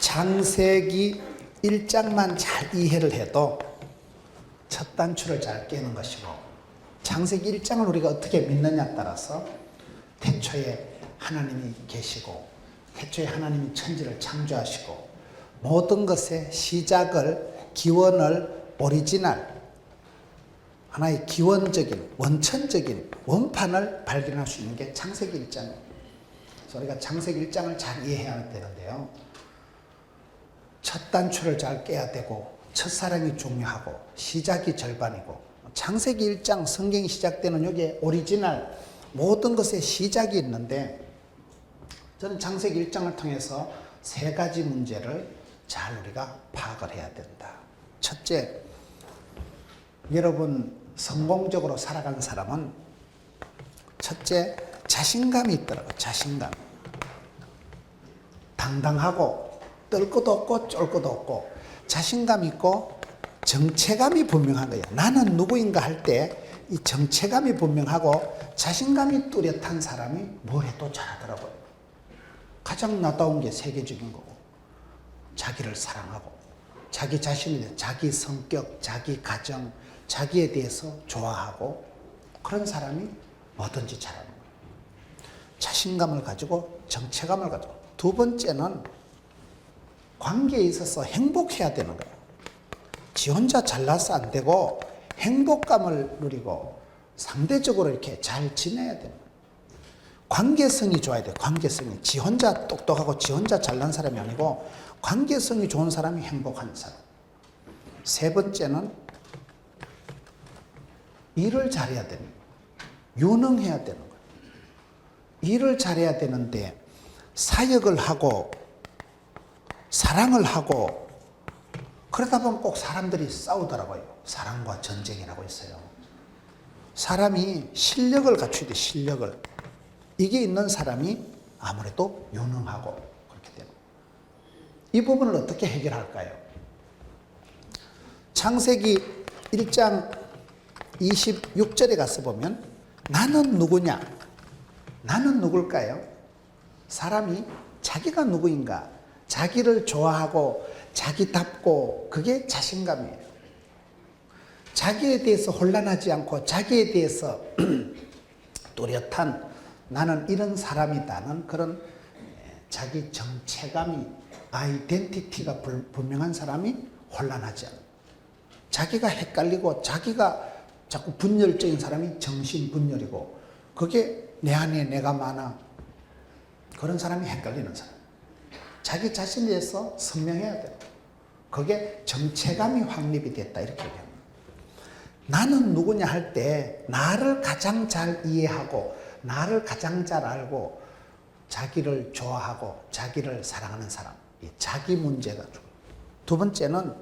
창세기 1장만 잘 이해를 해도 첫 단추를 잘 깨는 것이고, 창세기 1장을 우리가 어떻게 믿느냐에 따라서 태초에 하나님이 계시고 태초에 하나님이 천지를 창조하시고 모든 것의 시작을, 기원을, 오리지널, 하나의 기원적인, 원천적인 원판을 발견할 수 있는 게 창세기 1장입니다. 그래서 우리가 창세기 1장을 잘 이해해야 되는데요, 첫 단추를 잘 깨야 되고 첫사랑이 중요하고 시작이 절반이고, 창세기 1장 성경이 시작되는 여기에 오리지널 모든 것의 시작이 있는데, 저는 창세기 1장을 통해서 세 가지 문제를 잘 우리가 파악을 해야 된다. 첫째, 여러분 성공적으로 살아가는 사람은 첫째, 자신감이 있더라고요. 자신감. 당당하고 떨 것도 없고 쫄 것도 없고 자신감 있고 정체감이 분명한 거예요. 나는 누구인가 할 때 이 정체감이 분명하고 자신감이 뚜렷한 사람이 뭘 해도 잘하더라고요. 가장 나다운 게 세계적인 거고, 자기를 사랑하고 자기 자신에 대해, 자기 성격, 자기 가정, 자기에 대해서 좋아하고, 그런 사람이 뭐든지 잘하는 거예요. 자신감을 가지고 정체감을 가지고. 두 번째는 관계에 있어서 행복해야 되는 거예요. 지 혼자 잘나서 안 되고 행복감을 누리고 상대적으로 이렇게 잘 지내야 돼요. 관계성이 좋아야 돼요. 관계성이. 지 혼자 똑똑하고 지 혼자 잘난 사람이 아니고 관계성이 좋은 사람이 행복한 사람. 세 번째는 일을 잘해야 됩니다. 유능해야 되는 거예요. 일을 잘해야 되는데 사역을 하고 사랑을 하고 그러다 보면 꼭 사람들이 싸우더라고요. 사랑과 전쟁이라고 있어요. 사람이 실력을 갖춰야 돼. 실력을. 이게 있는 사람이 아무래도 유능하고 그렇게 돼요. 이 부분을 어떻게 해결할까요? 창세기 1장 26절에 가서 보면 나는 누구냐? 나는 누굴까요? 사람이 자기가 누구인가? 자기를 좋아하고 자기답고, 그게 자신감이에요. 자기에 대해서 혼란하지 않고 자기에 대해서 뚜렷한, 나는 이런 사람이다는 그런 자기 정체감이, 아이덴티티가 분명한 사람이 혼란하지 않아요. 자기가 헷갈리고 자기가 자꾸 분열적인 사람이 정신분열이고, 그게 내 안에 내가 많아, 그런 사람이 헷갈리는 사람. 자기 자신에 대해서 선명해야 돼요. 그게 정체감이 확립이 됐다, 이렇게 얘기합니다. 나는 누구냐 할 때 나를 가장 잘 이해하고 나를 가장 잘 알고 자기를 좋아하고 자기를 사랑하는 사람, 이 자기 문제가 중요해요. 두 번째는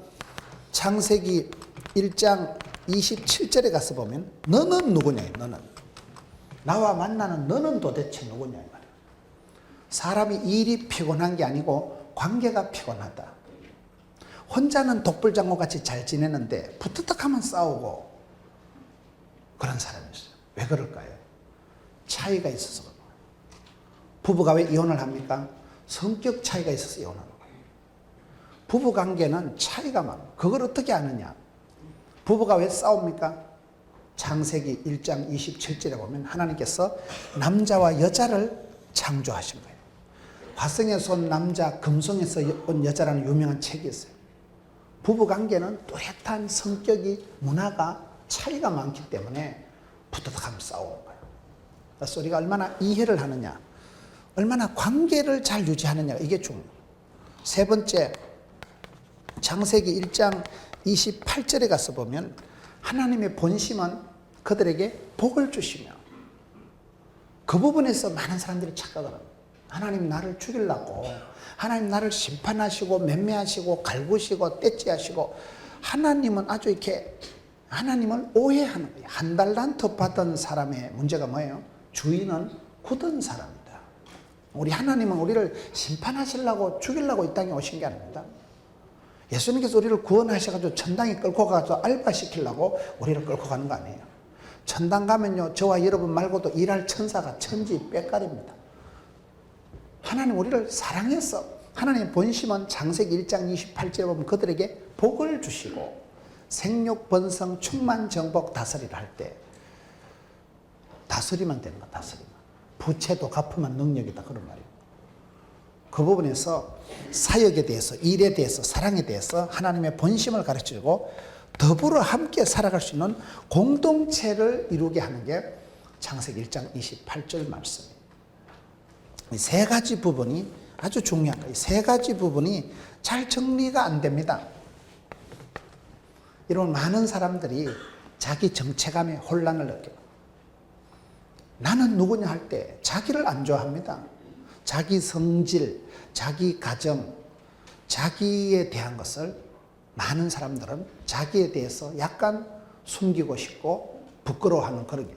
창세기 1장 27절에 가서 보면 너는 누구냐, 너는. 나와 만나는 너는 도대체 누구냐 이 말이에요. 사람이 일이 피곤한 게 아니고 관계가 피곤하다. 혼자는 독불장군같이 잘 지내는데 부탁하면 싸우고 그런 사람이 있어요. 왜 그럴까요? 차이가 있어서 그런 거예요. 부부가 왜 이혼을 합니까? 성격 차이가 있어서 이혼하는 거예요. 부부관계는 차이가 많아요. 그걸 어떻게 아느냐? 부부가 왜 싸웁니까? 창세기 1장 27절에 보면 하나님께서 남자와 여자를 창조하신 거예요. 화성에서 온 남자, 금성에서 온 여자라는 유명한 책이 있어요. 부부관계는 뚜렷한 성격이, 문화가 차이가 많기 때문에 부탁하면 싸우는 거예요. 그래서 우리가 얼마나 이해를 하느냐, 얼마나 관계를 잘 유지하느냐, 이게 중요해요. 세 번째, 창세기 1장 28절에 가서 보면 하나님의 본심은 그들에게 복을 주시며, 그 부분에서 많은 사람들이 착각을 합니다. 하나님 나를 죽이려고, 하나님 나를 심판하시고 맴매하시고 갈구시고 떼찌하시고, 하나님은 아주 이렇게 하나님을 오해하는 거예요. 한 달란트 받은 사람의 문제가 뭐예요? 주인은 굳은 사람이다. 우리 하나님은 우리를 심판하시려고 죽이려고 이 땅에 오신 게 아닙니다. 예수님께서 우리를 구원하셔가지고 천당에 끌고 가서 알바시키려고 우리를 끌고 가는 거 아니에요. 천당 가면요, 저와 여러분 말고도 일할 천사가 천지 빽깔입니다. 하나님 우리를 사랑해서 하나님의 본심은 창세기 1장 28절에 보면 그들에게 복을 주시고 생육, 번성, 충만, 정복, 다스리를 할 때 다스리면 되는 거야. 다스리면. 부채도 갚으면 능력이다. 그런 말이에요. 그 부분에서 사역에 대해서, 일에 대해서, 사랑에 대해서 하나님의 본심을 가르쳐주고 더불어 함께 살아갈 수 있는 공동체를 이루게 하는 게 창세기 1장 28절 말씀이에요. 이 세 가지 부분이 아주 중요한 거예요. 이 세 가지 부분이 잘 정리가 안 됩니다. 이런 많은 사람들이 자기 정체감에 혼란을 느껴요. 나는 누구냐 할 때 자기를 안 좋아합니다. 자기 성질, 자기 가정, 자기에 대한 것을 많은 사람들은 자기에 대해서 약간 숨기고 싶고 부끄러워하는 그런 게.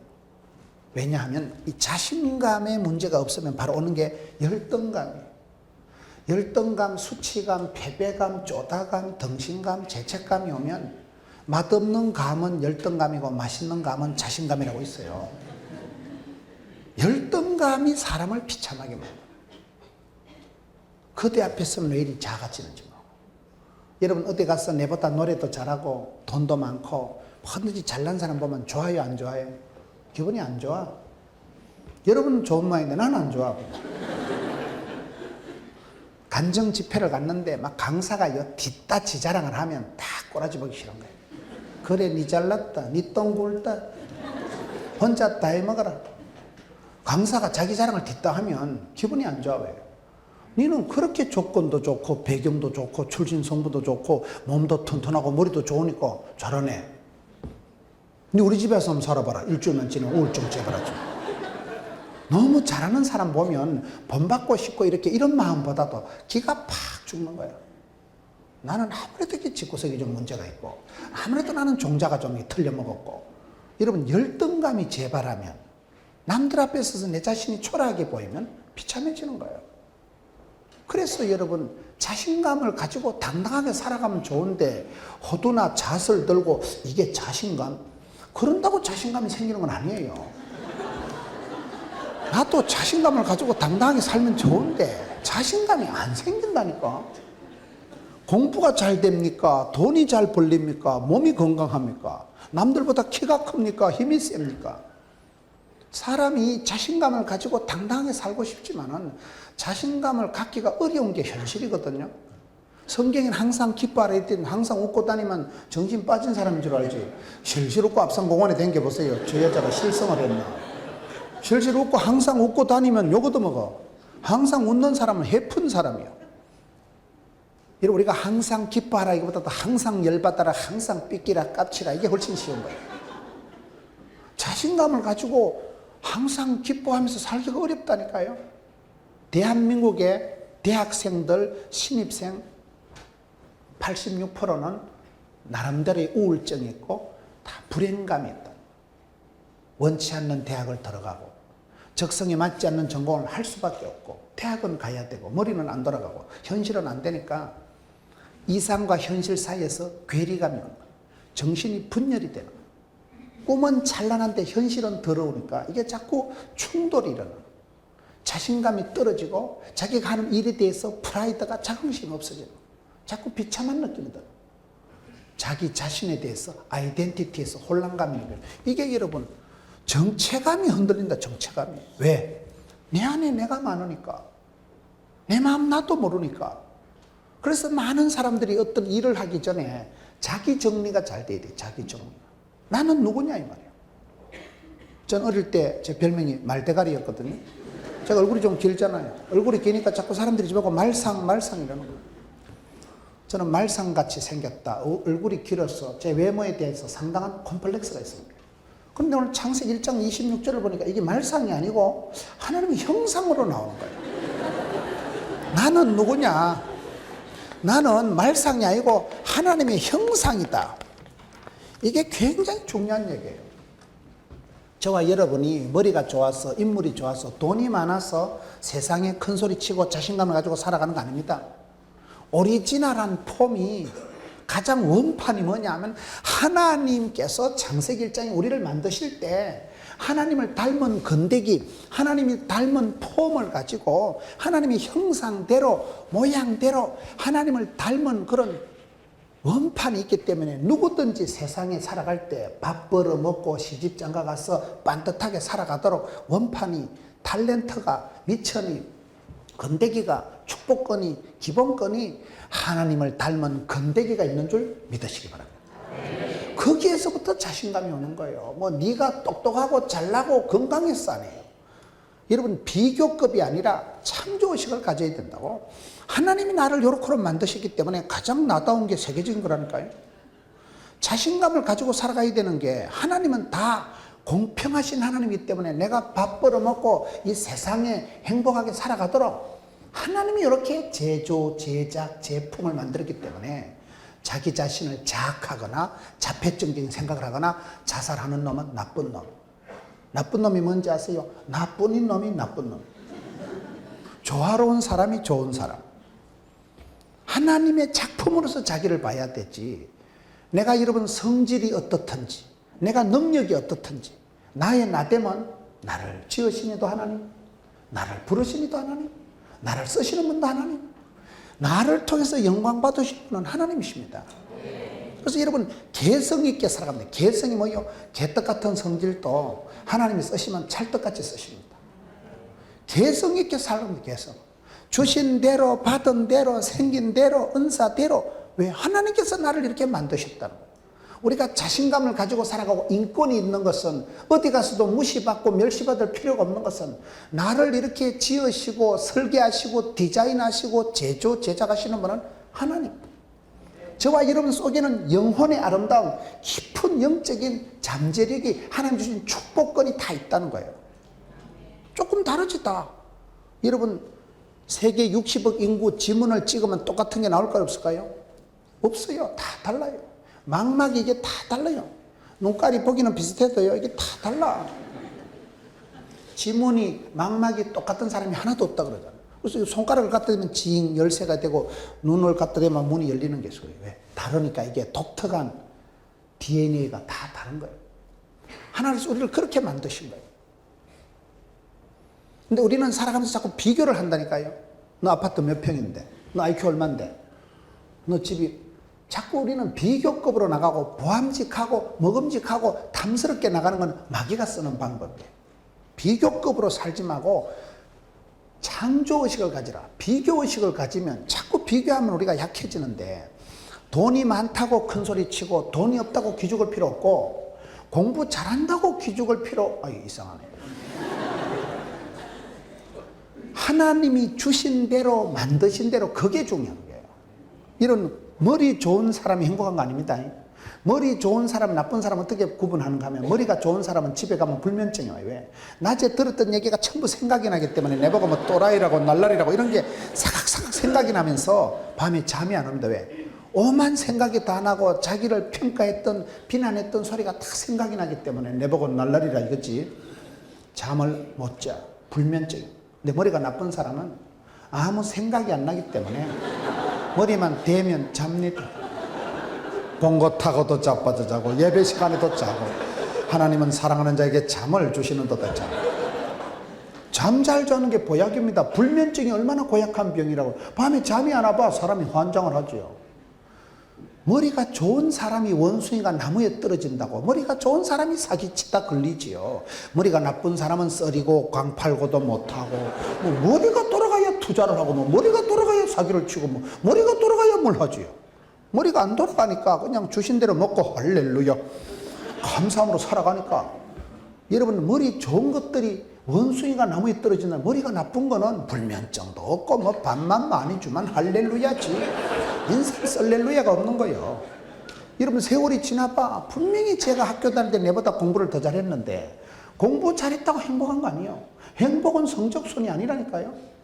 왜냐하면 이 자신감의 문제가 없으면 바로 오는 게 열등감이에요. 열등감, 수치감, 패배감, 쪼다감, 덩신감, 죄책감이 오면 맛없는 감은 열등감이고 맛있는 감은 자신감이라고 있어요. 열등감이 사람을 비참하게 만들어요. 그대 앞에서는 왜 이리 작아지는지 모르고. 여러분 어디 가서 내보다 노래도 잘하고 돈도 많고 뭐든지 잘난 사람 보면 좋아요 안 좋아요? 기분이 안 좋아. 여러분은 좋은 모양인데 나는 안 좋아하고. 간정 집회를 갔는데 막 강사가 뒷따 지자랑을 하면 다 꼬라지 보기 싫은 거예요. 그래 니 잘났다, 니 똥 굴다, 혼자 다 해먹어라. 강사가 자기 자랑을 뒷따 하면 기분이 안 좋아. 왜? 니는 그렇게 조건도 좋고 배경도 좋고 출신 성부도 좋고 몸도 튼튼하고 머리도 좋으니까 잘하네. 니 우리 집에서 한번 살아봐라. 일주일만 지나면 우울증 재발하죠. 너무 잘하는 사람 보면 본받고 싶고 이런 마음보다도 기가 팍 죽는 거예요. 나는 아무래도 이게 집구석이 좀 문제가 있고 아무래도 나는 종자가 좀 틀려먹었고. 여러분 열등감이 재발하면 남들 앞에 서서 내 자신이 초라하게 보이면 비참해지는 거예요. 그래서 여러분 자신감을 가지고 당당하게 살아가면 좋은데 호두나 잣을 들고 이게 자신감? 그런다고 자신감이 생기는 건 아니에요. 나도 자신감을 가지고 당당하게 살면 좋은데 자신감이 안 생긴다니까. 공부가 잘 됩니까? 돈이 잘 벌립니까? 몸이 건강합니까? 남들보다 키가 큽니까? 힘이 셉니까? 사람이 자신감을 가지고 당당하게 살고 싶지만은 자신감을 갖기가 어려운 게 현실이거든요. 성경에는 항상 기뻐하라 했더니 항상 웃고 다니면 정신 빠진 사람인 줄 알지. 실실 웃고 앞산공원에 댕겨보세요. 저 여자가 실성을 했나. 실실 웃고 항상 웃고 다니면 요거도 먹어. 항상 웃는 사람은 해픈 사람이야. 이런 우리가 항상 기뻐하라 이거보다도 항상 열받아라, 항상 삐끼라, 깝치라 이게 훨씬 쉬운 거예요. 자신감을 가지고 항상 기뻐하면서 살기가 어렵다니까요. 대한민국의 대학생들 신입생 86%는 나름대로의 우울증이 있고 다 불행감이 있다. 원치 않는 대학을 들어가고 적성에 맞지 않는 전공을 할 수밖에 없고 대학은 가야 되고 머리는 안 돌아가고 현실은 안 되니까 이상과 현실 사이에서 괴리감이 오는 거예요. 정신이 분열이 되는 거예요. 꿈은 찬란한데 현실은 더러우니까 이게 자꾸 충돌이 일어나요. 자신감이 떨어지고 자기가 하는 일에 대해서 프라이드가 자긍심이 없어지는 거예요. 자꾸 비참한 느낌이 들어요. 자기 자신에 대해서 아이덴티티에서 혼란감이 있는 거예요. 이게 여러분 정체감이 흔들린다. 정체감이. 왜? 내 안에 내가 많으니까. 내 마음 나도 모르니까. 그래서 많은 사람들이 어떤 일을 하기 전에 자기 정리가 잘 돼야 돼. 자기 정리가. 나는 누구냐 이 말이에요. 전 어릴 때 제 별명이 말대가리였거든요. 제가 얼굴이 좀 길잖아요. 얼굴이 기니까 자꾸 사람들이 집에 오고 말상이라는 거예요. 저는 말상같이 생겼다. 얼굴이 길어서 제 외모에 대해서 상당한 콤플렉스가 있습니다. 그런데 오늘 창세기 1장 26절을 보니까 이게 말상이 아니고 하나님의 형상으로 나오는 거예요. 나는 누구냐? 나는 말상이 아니고 하나님의 형상이다. 이게 굉장히 중요한 얘기예요. 저와 여러분이 머리가 좋아서 인물이 좋아서 돈이 많아서 세상에 큰 소리 치고 자신감을 가지고 살아가는 거 아닙니다. 오리지널한 폼이 가장 원판이 뭐냐 하면 하나님께서 창세기 1장에 우리를 만드실 때 하나님을 닮은 건더기, 하나님이 닮은 폼을 가지고 하나님의 형상대로 모양대로 하나님을 닮은 그런 원판이 있기 때문에 누구든지 세상에 살아갈 때 밥 벌어 먹고 시집장가 가서 반듯하게 살아가도록 원판이, 탤런트가, 미천이, 건더기가, 축복권이, 기본권이 하나님을 닮은 건더기가 있는 줄 믿으시기 바랍니다. 거기에서부터 자신감이 오는 거예요. 뭐 네가 똑똑하고 잘나고 건강해서 아니에요. 여러분, 비교급이 아니라 창조의식을 가져야 된다고. 하나님이 나를 요렇게 만드셨기 때문에 가장 나다운 게 세계적인 거라니까요. 자신감을 가지고 살아가야 되는 게, 하나님은 다 공평하신 하나님이기 때문에 내가 밥 벌어먹고 이 세상에 행복하게 살아가도록 하나님이 이렇게 제조, 제작, 제품을 만들었기 때문에 자기 자신을 자학하거나 자폐증적인 생각을 하거나 자살하는 놈은 나쁜 놈. 나쁜 놈이 뭔지 아세요? 나뿐인 놈이 나쁜 놈. 조화로운 사람이 좋은 사람. 하나님의 작품으로서 자기를 봐야 되지. 내가 여러분 성질이 어떻든지, 내가 능력이 어떻든지, 나의 나됨은 나를 지으시니도 하나님, 나를 부르시니도 하나님, 나를 쓰시는 분도 하나님, 나를 통해서 영광 받으시는 분은 하나님이십니다. 그래서 여러분, 개성 있게 살아갑니다. 개성이 뭐예요? 개떡 같은 성질도 하나님이 쓰시면 찰떡같이 쓰십니다. 개성 있게 살아갑니다. 개성. 주신 대로, 받은 대로, 생긴 대로, 은사대로. 왜? 하나님께서 나를 이렇게 만드셨다는 거예요. 우리가 자신감을 가지고 살아가고 인권이 있는 것은, 어디 가서도 무시받고 멸시받을 필요가 없는 것은, 나를 이렇게 지으시고 설계하시고 디자인하시고 제조 제작하시는 분은 하나님. 저와 여러분 속에는 영혼의 아름다움, 깊은 영적인 잠재력이, 하나님 주신 축복권이 다 있다는 거예요. 조금 다르지 다. 여러분, 세계 60억 인구 지문을 찍으면 똑같은 게 나올까요, 없을까요? 없어요. 다 달라요. 망막이 이게 다 달라요. 눈깔이 보기는 비슷해도요, 이게 다 달라. 지문이, 망막이 똑같은 사람이 하나도 없다 그러잖아요. 그래서 손가락을 갖다 대면 징 열쇠가 되고, 눈을 갖다 대면 문이 열리는 게 있어요. 왜? 다르니까. 이게 독특한 DNA가 다 다른 거예요. 하나님께서 우리를 그렇게 만드신 거예요. 근데 우리는 살아가면서 자꾸 비교를 한다니까요. 너 아파트 몇 평인데, 너 IQ 얼만데, 너 집이, 자꾸 우리는 비교급으로 나가고 보암직하고 먹음직하고 탐스럽게 나가는 건 마귀가 쓰는 방법이에요. 비교급으로 살지 말고 창조의식을 가지라. 비교의식을 가지면 자꾸 비교하면 우리가 약해지는데, 돈이 많다고 큰소리치고 돈이 없다고 기죽을 필요 없고, 공부 잘한다고 기죽을 필요, 이상하네. 하나님이 주신 대로 만드신 대로, 그게 중요한 거예요. 이런 머리 좋은 사람이 행복한 거 아닙니다. 머리 좋은 사람, 나쁜 사람 어떻게 구분하는가 하면, 머리가 좋은 사람은 집에 가면 불면증이 와요. 왜? 낮에 들었던 얘기가 전부 생각이 나기 때문에 내보고 뭐 또라이라고 날라리라고 이런 게 사각사각 생각이 나면서 밤에 잠이 안 옵니다. 왜? 오만 생각이 다 나고 자기를 평가했던, 비난했던 소리가 다 생각이 나기 때문에 내보고 날라리라 이거지. 잠을 못 자. 불면증. 근데 머리가 나쁜 사람은 아무 생각이 안 나기 때문에 머리만 대면 잡니다. 봉고 타고도 자빠져 자고 예배 시간에도 자고, 하나님은 사랑하는 자에게 잠을 주시는 듯 자고. 잠 잘 자는 게 보약입니다. 불면증이 얼마나 고약한 병이라고. 밤에 잠이 안 와봐 사람이 환장을 하죠. 머리가 좋은 사람이 원숭이가 나무에 떨어진다고. 머리가 좋은 사람이 사기치다 걸리지요. 머리가 나쁜 사람은 썰이고 광팔고도 못하고, 뭐 머리가 돌아가야 투자를 하고, 뭐 머리가 돌아가야 사기를 치고, 뭐 머리가 돌아가야 뭘 하지요. 머리가 안 돌아가니까 그냥 주신 대로 먹고 할렐루야 감사함으로 살아가니까. 여러분, 머리 좋은 것들이 원숭이가 나무에 떨어진다. 머리가 나쁜 거는 불면증도 없고 뭐 밥만 많이 주면 할렐루야지. 인생 썰렐루야가 없는 거예요. 여러분, 세월이 지나봐. 분명히 제가 학교 다닐 때 내보다 공부를 더 잘했는데, 공부 잘했다고 행복한 거 아니에요. 행복은 성적순이 아니라니까요.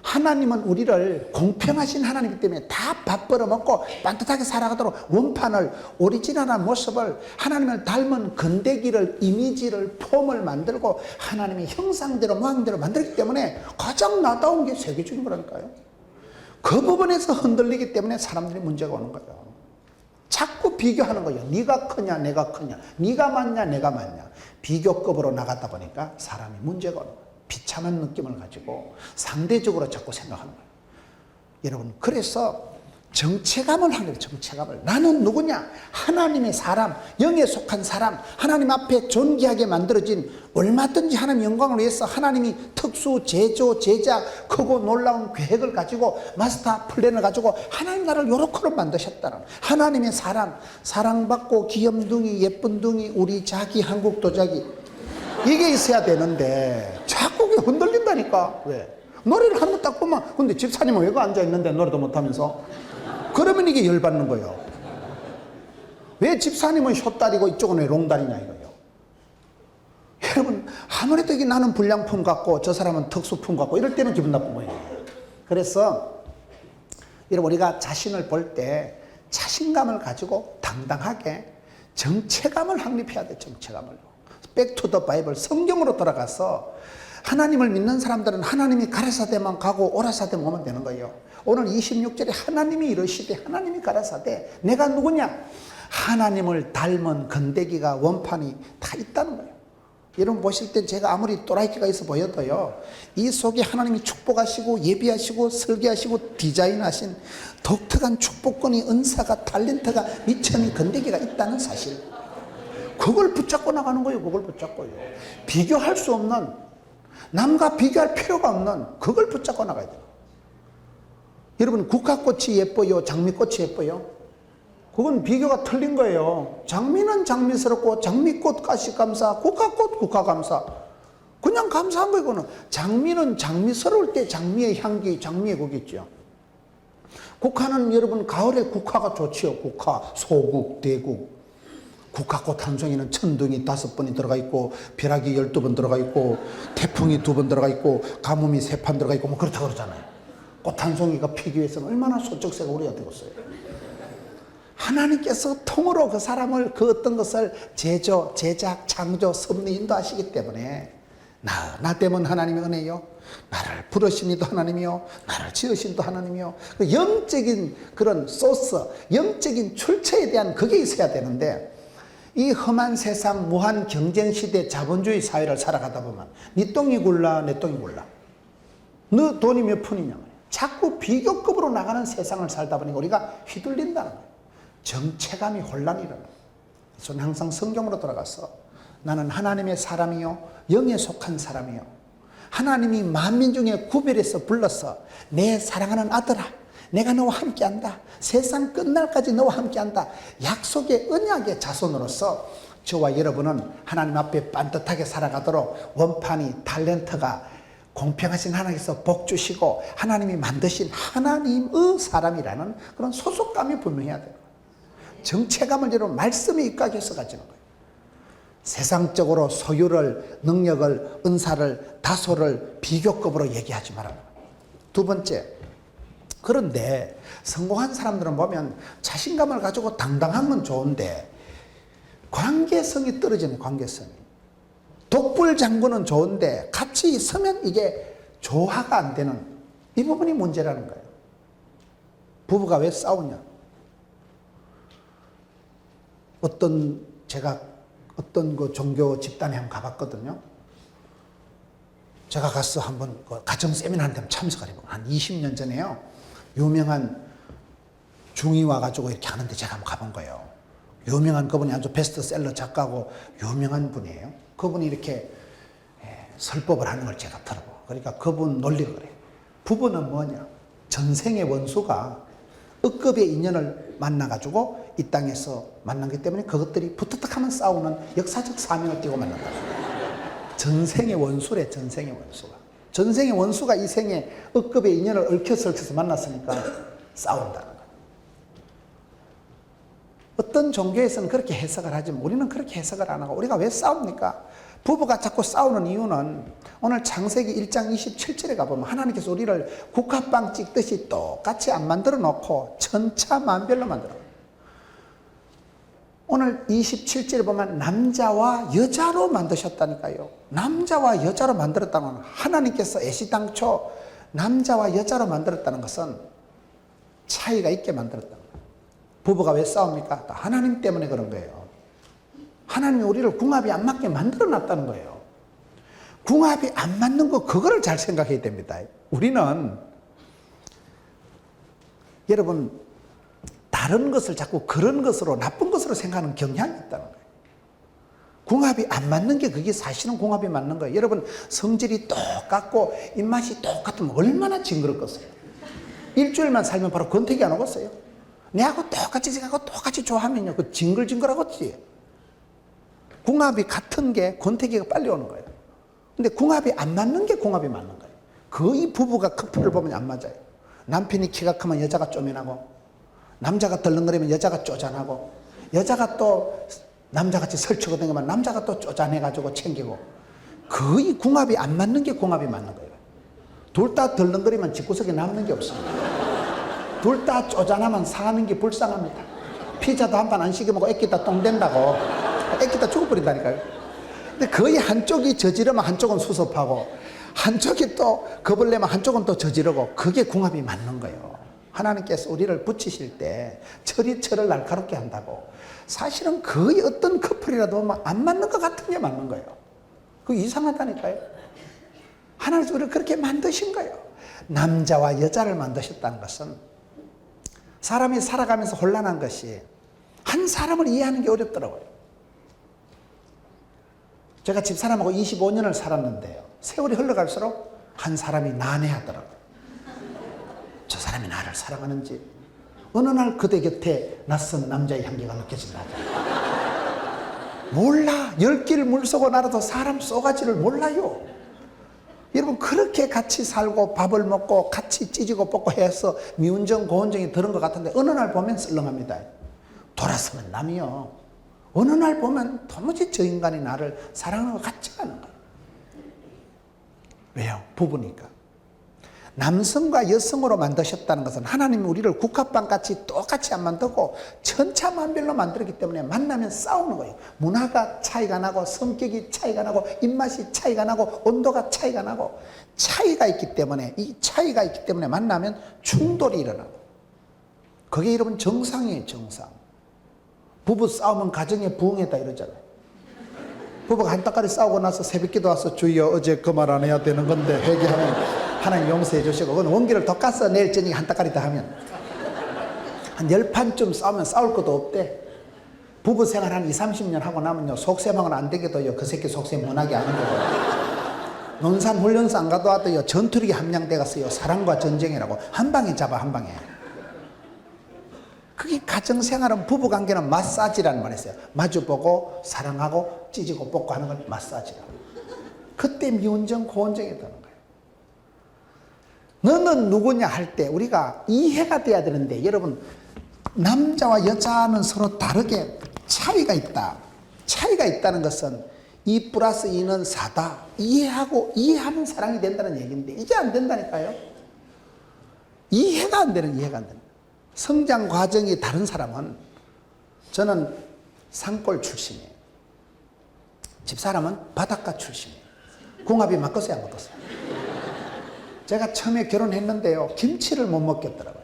하나님은 우리를 공평하신 하나님이기 때문에 다 밥 벌어먹고 반듯하게 살아가도록 원판을, 오리지널한 모습을, 하나님을 닮은 건더기를, 이미지를, 폼을 만들고 하나님의 형상대로 모양대로 만들기 때문에 가장 나다운 게 세계적인 거라니까요. 그 부분에서 흔들리기 때문에 사람들이 문제가 오는 거죠. 자꾸 비교하는 거예요. 네가 크냐 내가 크냐, 네가 맞냐 내가 맞냐. 비교급으로 나가다 보니까 사람이 문제가 오는 거예요. 비참한 느낌을 가지고 상대적으로 자꾸 생각하는 거예요. 여러분, 그래서 정체감을 하는 거예요. 정체감을. 나는 누구냐? 하나님의 사람, 영에 속한 사람, 하나님 앞에 존귀하게 만들어진, 얼마든지 하나님 영광을 위해서 하나님이 특수 제조 제작 크고 놀라운 계획을 가지고 마스터 플랜을 가지고 하나님 나라를 요렇게로 만드셨다는 하나님의 사람, 사랑받고 귀염둥이 예쁜둥이 우리 자기 한국 도자기, 이게 있어야 되는데 자꾸 그게 흔들린다니까. 왜? 노래를 하는 거 딱 보면, 근데 집사님은 왜 그 앉아있는데 노래도 못하면서? 그러면 이게 열받는 거예요. 왜 집사님은 숏다리고 이쪽은 왜 롱다리냐 이거예요. 여러분, 아무래도 이게 나는 불량품 같고 저 사람은 특수품 같고 이럴 때는 기분 나쁜 거예요. 그래서 여러분, 우리가 자신을 볼 때 자신감을 가지고 당당하게 정체감을 확립해야 돼. 정체감을. 백투더 바이블, 성경으로 돌아가서 하나님을 믿는 사람들은 하나님이 가라사대만 가고 오라사대만 오면 되는 거예요. 오늘 26절에 하나님이 이르시되, 하나님이 가라사대, 내가 누구냐? 하나님을 닮은 건데기가 원판이 다 있다는 거예요. 여러분 보실 때 제가 아무리 또라이키가 있어 보여도요, 이 속에 하나님이 축복하시고 예비하시고 설계하시고 디자인하신 독특한 축복권이, 은사가, 탤런트가 미천이 건데기가 있다는 사실, 그걸 붙잡고 나가는 거예요. 그걸 붙잡고요. 비교할 수 없는, 남과 비교할 필요가 없는 그걸 붙잡고 나가야 돼요. 여러분, 국화꽃이 예뻐요? 장미꽃이 예뻐요? 그건 비교가 틀린 거예요. 장미는 장미스럽고 장미꽃 가시 감사, 국화꽃 국화 감사. 그냥 감사한 거예요. 그거는 장미는 장미스러울 때 장미의 향기, 장미의 곡이 있죠. 국화는 여러분 가을에 국화가 좋지요. 국화, 소국, 대국. 국화꽃 한 송이는 천둥이 5번이 들어가 있고, 벼락이 12번 들어가 있고, 태풍이 2번 들어가 있고, 가뭄이 3판 들어가 있고, 뭐 그렇다고 그러잖아요. 꽃 한 송이가 피기 위해서는 얼마나 소쩍새가 우리가 되겠어요. 하나님께서 통으로 그 사람을, 그 어떤 것을 제조, 제작, 창조, 섭리, 인도하시기 때문에 나 때문 하나님의 은혜요, 나를 부르신 이도 하나님이요, 나를 지으신 이도 하나님이요. 그 영적인 그런 소스, 영적인 출처에 대한 그게 있어야 되는데, 이 험한 세상, 무한 경쟁시대, 자본주의 사회를 살아가다 보면 네 똥이 굴라 내 똥이 굴라, 너 돈이 몇 푼이냐, 자꾸 비교급으로 나가는 세상을 살다 보니까 우리가 휘둘린다는 거예요. 정체감이 혼란이 일어나요. 저는 항상 성경으로 돌아가서 나는 하나님의 사람이요, 영에 속한 사람이요, 하나님이 만민 중에 구별해서 불러서 내 사랑하는 아들아, 내가 너와 함께한다, 세상 끝날까지 너와 함께한다, 약속의 언약의 자손으로서 저와 여러분은 하나님 앞에 반듯하게 살아가도록 원판이, 탤런트가 공평하신 하나님께서 복 주시고 하나님이 만드신 하나님의 사람이라는 그런 소속감이 분명해야 돼요. 정체감을 여러분 말씀에 입각해서 가지는 거예요. 세상적으로 소유를, 능력을, 은사를, 다소를 비교급으로 얘기하지 말아요. 두 번째, 그런데 성공한 사람들은 보면 자신감을 가지고 당당한 건 좋은데 관계성이 떨어지는, 관계성이. 독불장군은 좋은데 같이 있으면 이게 조화가 안 되는, 이 부분이 문제라는 거예요. 부부가 왜 싸우냐? 제가 어떤 그 종교 집단에 한번 가봤거든요. 제가 가서 한번 그 가정 세미나한테 참석을 해보고, 한 20년 전에요, 유명한 중이 와가지고 이렇게 하는데 제가 한번 가본 거예요. 유명한 그분이 아주 베스트셀러 작가고 유명한 분이에요. 그분이 이렇게 설법을 하는 걸 제가 들어보고, 그러니까 그분 논리가 그래요. 부부는 뭐냐? 전생의 원수가 억급의 인연을 만나가지고 이 땅에서 만났기 때문에 그것들이 부탁하면 싸우는 역사적 사명을 띠고 만난다. 전생의 원수래, 전생의 원수가. 전생의 원수가 이 생에 억급의 인연을 얽혀서 만났으니까 싸운다는 거예요. 어떤 종교에서는 그렇게 해석을 하지만 우리는 그렇게 해석을 안 하고, 우리가 왜 싸웁니까? 부부가 자꾸 싸우는 이유는 오늘 창세기 1장 27절에 가보면 하나님께서 우리를 국화빵 찍듯이 똑같이 안 만들어 놓고 천차만별로 만들어 놓아요. 오늘 27절에 보면 남자와 여자로 만드셨다니까요. 남자와 여자로 만들었다는 건, 하나님께서 애시당초 남자와 여자로 만들었다는 것은 차이가 있게 만들었다는 거예요. 부부가 왜 싸웁니까? 하나님 때문에 그런 거예요. 하나님이 우리를 궁합이 안 맞게 만들어 놨다는 거예요. 궁합이 안 맞는 거, 그거를 잘 생각해야 됩니다. 우리는, 여러분, 다른 것을 자꾸 그런 것으로, 나쁜 것으로 생각하는 경향이 있다는 거예요. 궁합이 안 맞는 게 그게 사실은 궁합이 맞는 거예요. 여러분, 성질이 똑같고 입맛이 똑같으면 얼마나 징그럽겠어요. 일주일만 살면 바로 권태기 안 오겠어요. 내하고 똑같이 생각하고 똑같이 좋아하면요, 그 징글징글하겠지. 궁합이 같은 게 권태기가 빨리 오는 거예요. 근데 궁합이 안 맞는 게 궁합이 맞는 거예요. 거의 부부가 커플을 보면 안 맞아요. 남편이 키가 크면 여자가 쪼맨하고, 남자가 덜렁거리면 여자가 쪼잔하고, 여자가 또 남자같이 설치고 다니면 남자가 또 쪼잔해가지고 챙기고, 거의 궁합이 안 맞는 게 궁합이 맞는 거예요. 둘 다 덜렁거리면 집구석에 남는 게 없습니다. 둘 다 쪼잔하면 상하는 게 불쌍합니다. 피자도 한 판 안 시켜 먹고 애기다 똥 된다고, 애기다 죽어버린다니까요. 근데 거의 한쪽이 저지르면 한쪽은 수습하고, 한쪽이 또 겁을 내면 한쪽은 또 저지르고, 그게 궁합이 맞는 거예요. 하나님께서 우리를 붙이실 때 철이 철을 날카롭게 한다고. 사실은 거의 어떤 커플이라도 안 맞는 것 같은 게 맞는 거예요. 그거 이상하다니까요. 하나님께서 우리를 그렇게 만드신 거예요. 남자와 여자를 만드셨다는 것은 사람이 살아가면서 혼란한 것이 한 사람을 이해하는 게 어렵더라고요. 제가 집사람하고 25년을 살았는데요, 세월이 흘러갈수록 한 사람이 난해하더라고요. 저 사람이 나를 사랑하는지, 어느 날 그대 곁에 낯선 남자의 향기가 느껴진다. 몰라. 10길 물속을 날아도 사람 쏘가지를 몰라요. 여러분, 그렇게 같이 살고 밥을 먹고 같이 찌지고 볶고 해서 미운정 고운정이 들은 것 같은데, 어느 날 보면 썰렁합니다. 돌아서면 남이요. 어느 날 보면 도무지 저 인간이 나를 사랑하는 것 같지가 않은 거예요. 왜요? 부부니까. 남성과 여성으로 만드셨다는 것은 하나님이 우리를 국화빵같이 똑같이 안 만들고 천차만별로 만들었기 때문에 만나면 싸우는 거예요. 문화가 차이가 나고, 성격이 차이가 나고, 입맛이 차이가 나고, 온도가 차이가 나고, 차이가 있기 때문에, 이 차이가 있기 때문에 만나면 충돌이 일어나고, 그게 여러분 정상이에요. 정상. 부부 싸우면 가정에 부흥했다 이러잖아요. 부부가 한따까리 싸우고 나서 새벽기도 와서 주여 어제 그 말 안 해야 되는 건데 회개하면 하나님 용서해 주시고, 그건 원기를 더 까서 내일 저녁에 한따까리 더 하면 한 10판쯤 싸우면 싸울 것도 없대. 부부 생활 한 20-30년 하고 나면요, 속셈하고는 안 되게도요, 그 새끼 속셈 못하게 하는 거고, 논산 훈련소 안 가도 와도요, 전투력이 함량돼 갔어요. 사랑과 전쟁이라고 한 방에 잡아, 한 방에. 그게 가정생활은, 부부관계는 마사지라는 말이 있어요. 마주보고 사랑하고 찢고 볶고 하는 건 마사지라고. 그때 미운정 고운정이 되는 거예요. 너는 누구냐 할 때 우리가 이해가 돼야 되는데, 여러분, 남자와 여자는 서로 다르게 차이가 있다. 차이가 있다는 것은 2 플러스 2는 4다. 이해하면 사랑이 된다는 얘기인데, 이게 안 된다니까요. 이해가 안 되는. 성장 과정이 다른 사람은, 저는 산골 출신이에요. 집사람은 바닷가 출신이에요. 궁합이 맞겠어요, 안 맞겠어요? 제가 처음에 결혼했는데요, 김치를 못 먹겠더라고요.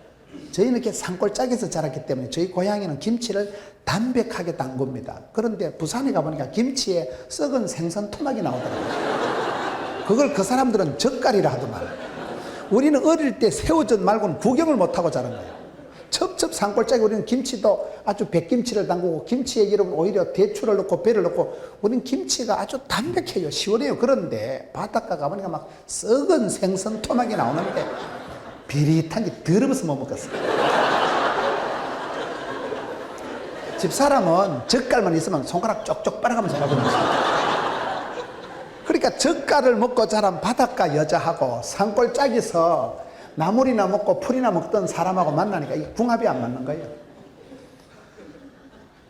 저희는 이렇게 산골짜기에서 자랐기 때문에 저희 고향에는 김치를 담백하게 담굽니다. 그런데 부산에 가보니까 김치에 썩은 생선 토막이 나오더라고요. 그걸 그 사람들은 젓갈이라 하더만. 우리는 어릴 때 새우젓 말고는 구경을 못하고 자란 거예요. 첩첩 산골짜기. 우리는 김치도 아주 백김치를 담그고, 김치에 여러분 오히려 대추를 넣고 배를 넣고, 우리는 김치가 아주 담백해요. 시원해요. 그런데 바닷가 가보니까 막 썩은 생선 토막이 나오는데 비릿한 게 더러워서 못 먹겠어요. 집사람은 젓갈만 있으면 손가락 쪽쪽 빨아가면서 먹는 거예요. 그러니까 젓갈을 먹고 자란 바닷가 여자하고 산골짜기에서 나물이나 먹고 풀이나 먹던 사람하고 만나니까 이 궁합이 안 맞는 거예요.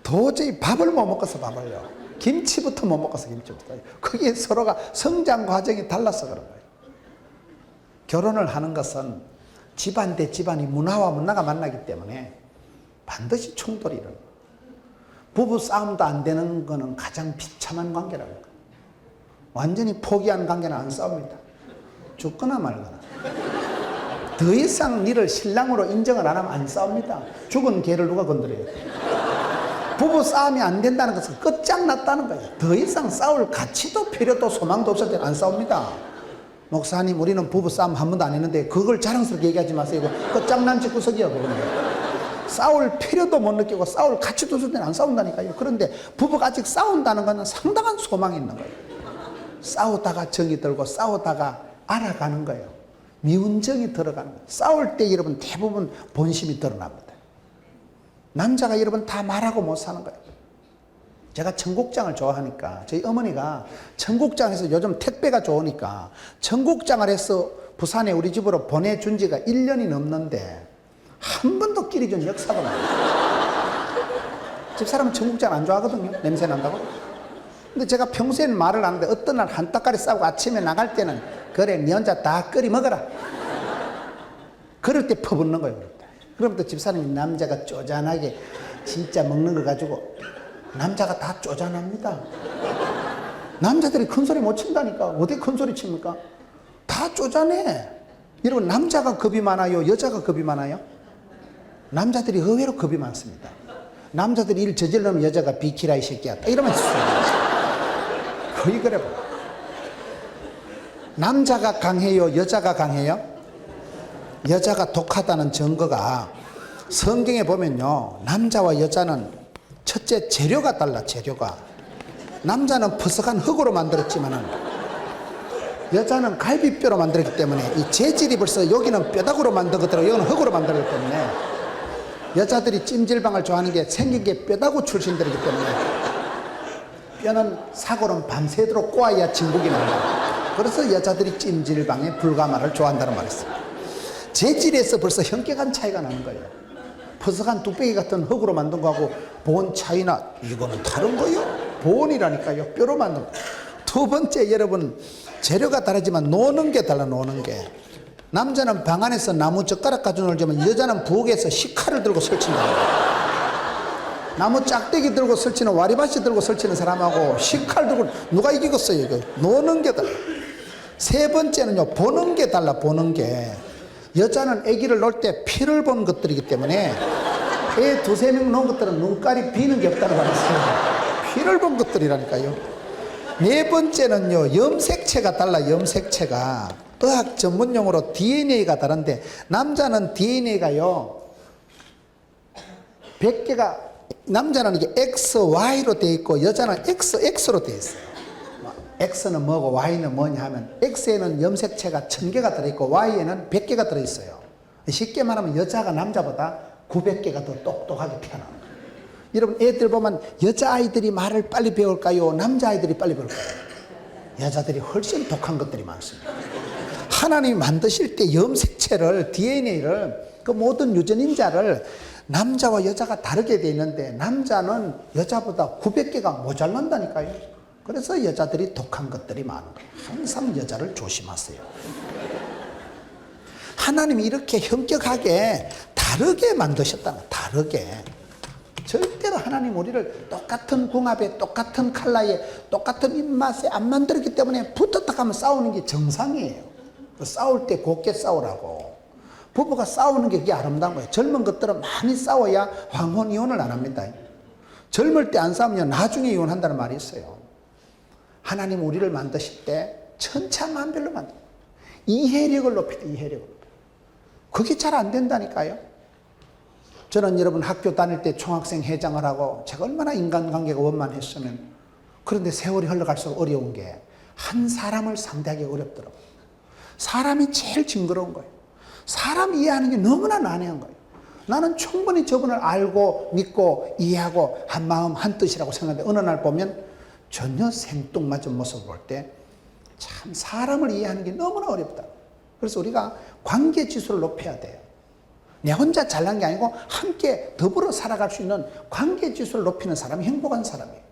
도저히 밥을 못 먹어서 밥을요. 김치부터 못 먹어서 김치부터. 그게 서로가 성장 과정이 달라서 그런 거예요. 결혼을 하는 것은 집안 대 집안이, 문화와 문화가 만나기 때문에 반드시 충돌이 일어나요. 부부 싸움도 안 되는 거는 가장 비참한 관계라고 해요. 완전히 포기한 관계는 안 싸웁니다. 죽거나 말거나. 더 이상 니를 신랑으로 인정을 안 하면 안 싸웁니다. 죽은 개를 누가 건드려요? 부부 싸움이 안 된다는 것은 끝장났다는 거예요. 더 이상 싸울 가치도 필요도 소망도 없을 때는 안 싸웁니다. 목사님, 우리는 부부 싸움 한 번도 안 했는데 그걸 자랑스럽게 얘기하지 마세요. 이거 끝장난 집구석이야, 그거는. 싸울 필요도 못 느끼고 싸울 가치도 없을 때는 안 싸운다니까요. 그런데 부부가 아직 싸운다는 것은 상당한 소망이 있는 거예요. 싸우다가 정이 들고 싸우다가 알아가는 거예요. 미운 정이 들어가는 거예요. 싸울 때 여러분 대부분 본심이 드러납니다. 남자가 여러분 다 말하고 못 사는 거예요. 제가 청국장을 좋아하니까 저희 어머니가 청국장에서 요즘 택배가 좋으니까 청국장을 해서 부산에 우리 집으로 보내준 지가 1년이 넘는데 한 번도 끼리 준 역사가 없어요. 집사람은 청국장 안 좋아하거든요. 냄새 난다고. 근데 제가 평소에는 말을 안 하는데 어떤 날 한 따까리 싸고 아침에 나갈 때는 그래 니 혼자 다 끓이 먹어라. 그럴 때 퍼붓는 거예요. 그럼 또 집사님이 남자가 쪼잔하게 진짜 먹는 거 가지고 남자가 다 쪼잔합니다. 남자들이 큰 소리 못 친다니까. 어디 큰 소리 칩니까? 다 쪼잔해. 여러분 남자가 겁이 많아요? 여자가 겁이 많아요? 남자들이 의외로 겁이 많습니다. 남자들이 일 저질러면 여자가 비키라 이 새끼야 이러면 거의 그래 봐. 남자가 강해요? 여자가 강해요? 여자가 독하다는 증거가 성경에 보면요, 남자와 여자는 첫째 재료가 달라. 재료가 남자는 퍼석한 흙으로 만들었지만은 여자는 갈비뼈로 만들었기 때문에 이 재질이 벌써 여기는 뼈다구로 만들었더라고 여기는 흙으로 만들었기 때문에 여자들이 찜질방을 좋아하는 게 생긴 게 뼈다구 출신들이기 때문에 뼈는 사골은 밤새도록 꼬아야 진국이 난다. 그래서 여자들이 찜질방에 불가마를 좋아한다는 말이 있어요. 재질에서 벌써 현격한 차이가 나는 거예요. 퍼석한 뚝배기 같은 흙으로 만든 거하고 본 차이나 이거는 다른 거예요. 본이라니까요. 뼈로 만든 거. 두 번째 여러분 재료가 다르지만 노는 게 달라. 노는 게 남자는 방 안에서 나무 젓가락 가지고 놀지만 여자는 부엌에서 식칼을 들고 설친다. 나무 짝대기 들고 설치는 와리바시 들고 설치는 사람하고 식칼 들고 누가 이기겠어요. 이거 노는 게 달라. 세 번째는요 보는 게 달라. 보는 게 여자는 아기를 놓을 때 피를 본 것들이기 때문에 애 두세 명 놓은 것들은 눈깔이 비는 게 없다는 말이 있어요. 피를 본 것들이라니까요. 네 번째는요 염색체가 달라. 염색체가 의학 전문용어로 DNA가 다른데 남자는 DNA가요 100개가 남자는 이게 XY로 되어 있고 여자는 XX로 되어 있어요. X는 뭐고 Y는 뭐냐 하면 X에는 염색체가 1000개가 들어있고 Y에는 100개가 들어있어요. 쉽게 말하면 여자가 남자보다 900개가 더 똑똑하게 태어나는 거예요. 여러분 애들 보면 여자아이들이 말을 빨리 배울까요? 남자아이들이 빨리 배울까요? 여자들이 훨씬 독한 것들이 많습니다. 하나님이 만드실 때 염색체를 DNA를 그 모든 유전인자를 남자와 여자가 다르게 되어 있는데 남자는 여자보다 900개가 모자란다니까요. 그래서 여자들이 독한 것들이 많은 거예요. 항상 여자를 조심하세요. 하나님이 이렇게 현격하게 다르게 만드셨다는 거예요. 다르게. 절대로 하나님 우리를 똑같은 궁합에 똑같은 컬러에 똑같은 입맛에 안 만들었기 때문에 붙었다 하면 싸우는 게 정상이에요. 싸울 때 곱게 싸우라고. 부부가 싸우는 게 그게 아름다운 거예요. 젊은 것들은 많이 싸워야 황혼 이혼을 안 합니다. 젊을 때 안 싸우면 나중에 이혼한다는 말이 있어요. 하나님 우리를 만드실 때 천차만별로 만들어요. 이해력을 높여요. 이해력을. 그게 잘 안 된다니까요. 저는 여러분 학교 다닐 때 총학생 회장을 하고 제가 얼마나 인간관계가 원만했으면 그런데 세월이 흘러갈수록 어려운 게 한 사람을 상대하기 어렵더라고요. 사람이 제일 징그러운 거예요. 사람 이해하는 게 너무나 난해한 거예요. 나는 충분히 저분을 알고 믿고 이해하고 한 마음 한 뜻이라고 생각하는데 어느 날 보면 전혀 생뚱맞은 모습을 볼 때 참 사람을 이해하는 게 너무나 어렵다. 그래서 우리가 관계 지수를 높여야 돼요. 내 혼자 잘난 게 아니고 함께 더불어 살아갈 수 있는 관계 지수를 높이는 사람이 행복한 사람이에요.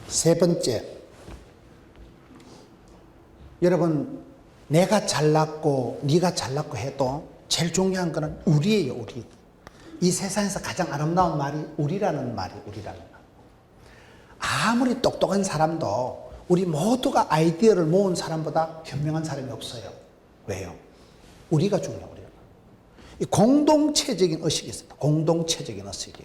세 번째, 여러분 내가 잘났고 네가 잘났고 해도 제일 중요한 거는 우리예요. 우리. 이 세상에서 가장 아름다운 말이 우리라는 말이 우리라는 말. 아무리 똑똑한 사람도 우리 모두가 아이디어를 모은 사람보다 현명한 사람이 없어요. 왜요? 우리가 중요해요. 우리가. 이 공동체적인 의식이 있습니다. 공동체적인 의식이.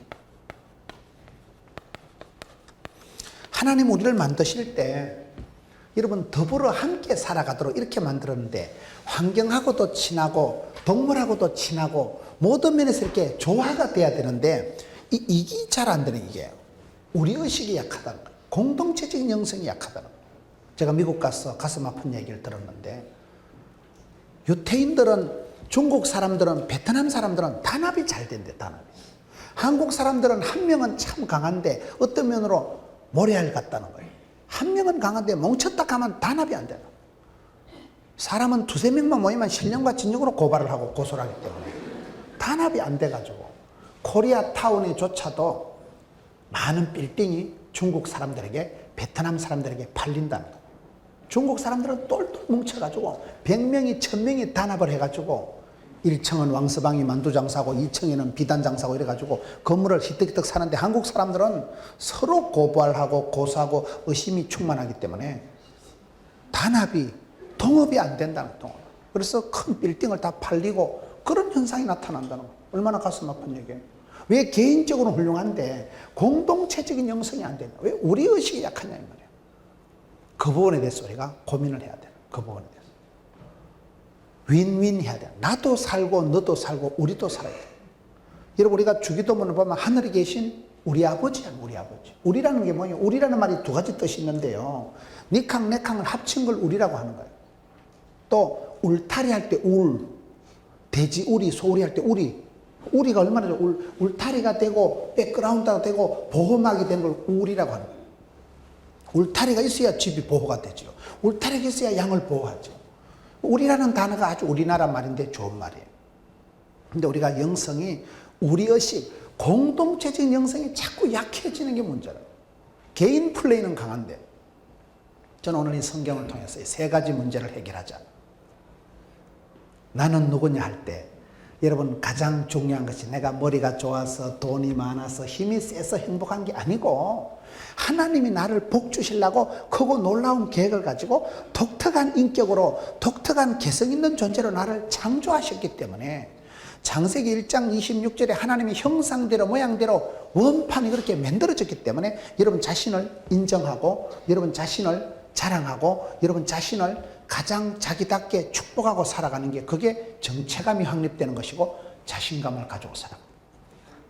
하나님 우리를 만드실 때 여러분 더불어 함께 살아가도록 이렇게 만들었는데 환경하고도 친하고 동물하고도 친하고 모든 면에서 이렇게 조화가 돼야 되는데 이게 잘 안 되는 이게 우리 의식이 약하다는 거예요. 공동체적인 영성이 약하다는 거예요. 제가 미국 가서 가슴 아픈 얘기를 들었는데 유태인들은 중국 사람들은 베트남 사람들은 단합이 잘 된대. 단합이. 한국 사람들은 한 명은 참 강한데 어떤 면으로 모래알 같다는 거예요. 한 명은 강한데 뭉쳤다 가면 단합이 안 되나. 사람은 두세 명만 모이면 신령과 진정으로 고발을 하고 고소를 하기 때문에 단합이 안 돼가지고 코리아타운에조차도 많은 빌딩이 중국 사람들에게 베트남 사람들에게 팔린다는 거예요. 중국 사람들은 똘똘 뭉쳐가지고 100명이 1000명이 단합을 해가지고 1층은 왕서방이 만두장사고 2층에는 비단장사고 이래가지고 건물을 희뜩희뜩 사는데 한국 사람들은 서로 고발하고 고소하고 의심이 충만하기 때문에 단합이 동업이 안 된다는 동업. 그래서 큰 빌딩을 다 팔리고 그런 현상이 나타난다는 거예요. 얼마나 가슴 아픈 얘기예요. 왜 개인적으로 훌륭한데 공동체적인 영성이 안 되냐. 왜 우리 의식이 약하냐 이 말이에요. 그 부분에 대해서 우리가 고민을 해야 돼요. 그 부분에 대해서. 윈윈 해야 돼요. 나도 살고 너도 살고 우리도 살아야 돼요. 여러분 우리가 주기도문을 보면 하늘에 계신 우리 아버지야. 우리 아버지. 우리라는 게 뭐예요? 우리라는 말이 두 가지 뜻이 있는데요. 니캉 내캉을 합친 걸 우리라고 하는 거예요. 또 울타리 할 때 울, 돼지 우리, 소우리 할 때 우리. 우리가 얼마나 울타리가 되고 백그라운드가 되고 보호막이 되는 걸 울이라고 하는 거예요. 울타리가 있어야 집이 보호가 되죠. 울타리가 있어야 양을 보호하죠. 우리라는 단어가 아주 우리나라 말인데 좋은 말이에요. 근데 우리가 영성이 우리 의식, 공동체적인 영성이 자꾸 약해지는 게 문제라요. 개인 플레이는 강한데 저는 오늘 이 성경을 통해서 이 세 가지 문제를 해결하자. 나는 누구냐 할 때 여러분 가장 중요한 것이 내가 머리가 좋아서 돈이 많아서 힘이 세서 행복한 게 아니고 하나님이 나를 복 주시려고 크고 놀라운 계획을 가지고 독특한 인격으로 독특한 개성 있는 존재로 나를 창조하셨기 때문에 창세기 1장 26절에 하나님의 형상대로 모양대로 원판이 그렇게 만들어졌기 때문에 여러분 자신을 인정하고 여러분 자신을 자랑하고 여러분 자신을 가장 자기답게 축복하고 살아가는 게 그게 정체감이 확립되는 것이고 자신감을 가지고 살아가.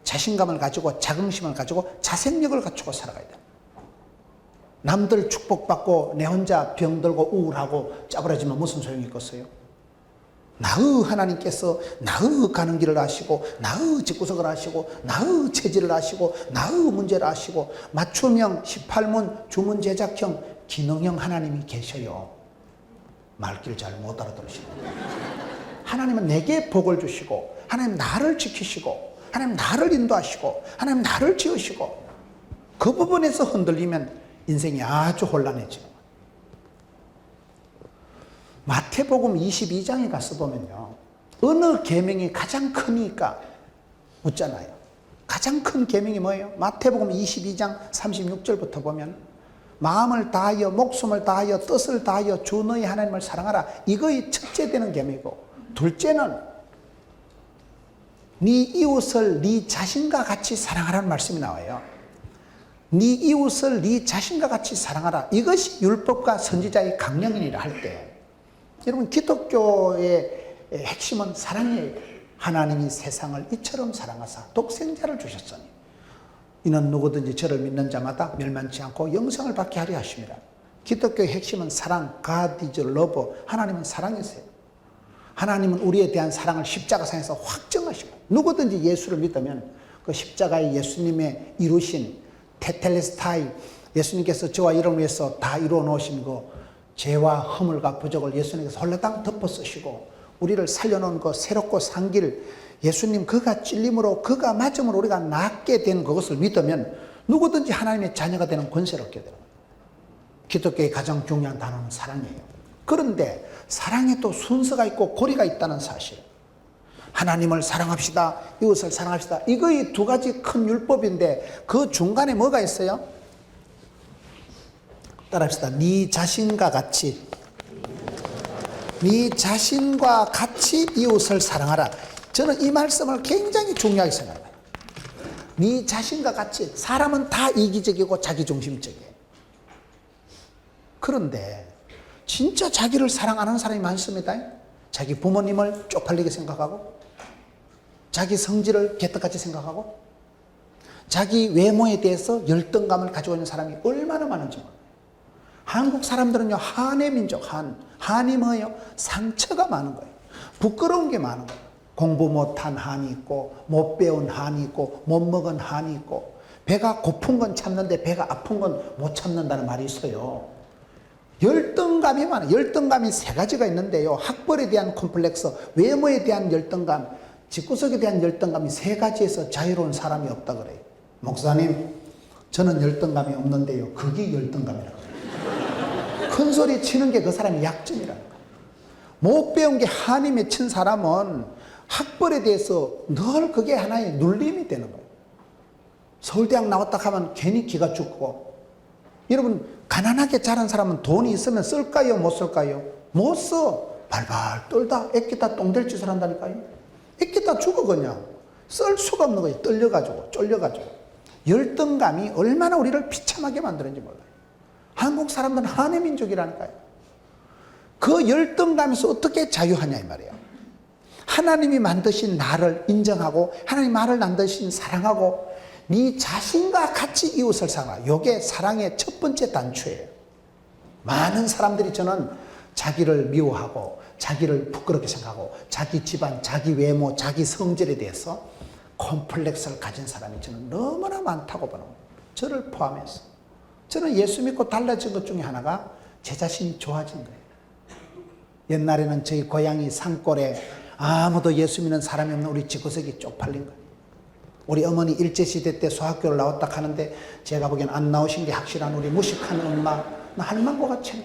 자신감을 가지고 자긍심을 가지고 자생력을 갖추고 살아가야 돼. 남들 축복받고 내 혼자 병들고 우울하고 짜부러지면 무슨 소용이 있겠어요? 나의 하나님께서 나의 가는 길을 아시고 나의 집구석을 아시고 나의 체질을 아시고 나의 문제를 아시고 맞춤형 18문 주문 제작형 기능형 하나님이 계셔요. 말귀를 잘 못 알아들으시고 하나님은 내게 복을 주시고 하나님 나를 지키시고 하나님 나를 인도하시고 하나님 나를 지으시고 그 부분에서 흔들리면 인생이 아주 혼란해지는 거예요. 마태복음 22장에 가서 보면요. 어느 계명이 가장 크니까 묻잖아요. 가장 큰 계명이 뭐예요? 마태복음 22장 36절부터 보면 마음을 다하여 목숨을 다하여 뜻을 다하여 주 너희 하나님을 사랑하라. 이거의 첫째 되는 계명이고 둘째는 네 이웃을 네 자신과 같이 사랑하라는 말씀이 나와요. 네 이웃을 네 자신과 같이 사랑하라. 이것이 율법과 선지자의 강령이니라 할 때 여러분 기독교의 핵심은 사랑이에요. 하나님이 세상을 이처럼 사랑하사 독생자를 주셨으니 이는 누구든지 저를 믿는 자마다 멸망치 않고 영생을 받게 하려 하심이라. 기독교의 핵심은 사랑, God is love. 하나님은 사랑이세요. 하나님은 우리에 대한 사랑을 십자가상에서 확정하시고 누구든지 예수를 믿으면 그 십자가의 예수님의 이루신 테텔레스타이 예수님께서 저와 이를 위해서 다 이루어 놓으신 그 죄와 허물과 부족을 예수님께서 홀라당 덮어 쓰시고 우리를 살려놓은 그 새롭고 산 길 예수님 그가 찔림으로 그가 맞음으로 우리가 낫게 된 그것을 믿으면 누구든지 하나님의 자녀가 되는 권세를 얻게 되는 거예요. 기독교의 가장 중요한 단어는 사랑이에요. 그런데 사랑에 또 순서가 있고 고리가 있다는 사실. 하나님을 사랑합시다. 이웃을 사랑합시다. 이거의 두 가지 큰 율법인데 그 중간에 뭐가 있어요? 따라합시다. 네 자신과 같이, 네 자신과 같이 이웃을 사랑하라. 저는 이 말씀을 굉장히 중요하게 생각해요. 네 자신과 같이. 사람은 다 이기적이고 자기중심적이에요. 그런데 진짜 자기를 사랑하는 사람이 많습니다. 자기 부모님을 쪽팔리게 생각하고, 자기 성질을 개떡같이 생각하고, 자기 외모에 대해서 열등감을 가지고 있는 사람이 얼마나 많은지 몰라요. 한국 사람들은요, 한의 민족, 한이 뭐예요? 상처가 많은 거예요. 부끄러운 게 많은 거예요. 공부 못한 한이 있고, 못 배운 한이 있고, 못 먹은 한이 있고, 배가 고픈 건 참는데 배가 아픈 건 못 참는다는 말이 있어요. 열등감이 많아요. 열등감이 세 가지가 있는데요. 학벌에 대한 콤플렉스, 외모에 대한 열등감, 집구석에 대한 열등감이 세 가지에서 자유로운 사람이 없다 그래요. 목사님, 저는 열등감이 없는데요. 그게 열등감이라고 해요. 큰 소리 치는 게 그 사람의 약점이라는 거예요. 못 배운 게 한이 맺힌 사람은 학벌에 대해서 늘 그게 하나의 눌림이 되는 거예요. 서울대학 나왔다 하면 괜히 기가 죽고, 여러분 가난하게 자란 사람은 돈이 있으면 쓸까요? 못 쓸까요? 못 써. 발발 떨다 애끼다 똥될 짓을 한다니까요. 애끼다 죽어 그냥. 쓸 수가 없는 거예요. 떨려가지고 쫄려가지고. 열등감이 얼마나 우리를 비참하게 만드는지 몰라요. 한국 사람들은 한의 민족이라니까요. 그 열등감에서 어떻게 자유하냐 이 말이에요. 하나님이 만드신 나를 인정하고, 하나님 나를 만드신 사랑하고, 네 자신과 같이 이웃을 사랑하라. 이게 사랑의 첫 번째 단추예요. 많은 사람들이 저는 자기를 미워하고, 자기를 부끄럽게 생각하고, 자기 집안, 자기 외모, 자기 성질에 대해서 콤플렉스를 가진 사람이 저는 너무나 많다고 보는 거예요. 저를 포함해서. 저는 예수 믿고 달라진 것 중에 하나가 제 자신이 좋아진 거예요. 옛날에는 저희 고향이 산골에 아무도 예수 믿는 사람이 없는 우리 집구석이 쪽팔린 거예요. 우리 어머니 일제시대 때 소학교를 나왔다 하는데 제가 보기엔 안 나오신 게 확실한 우리 무식한 엄마, 나 할망구 같이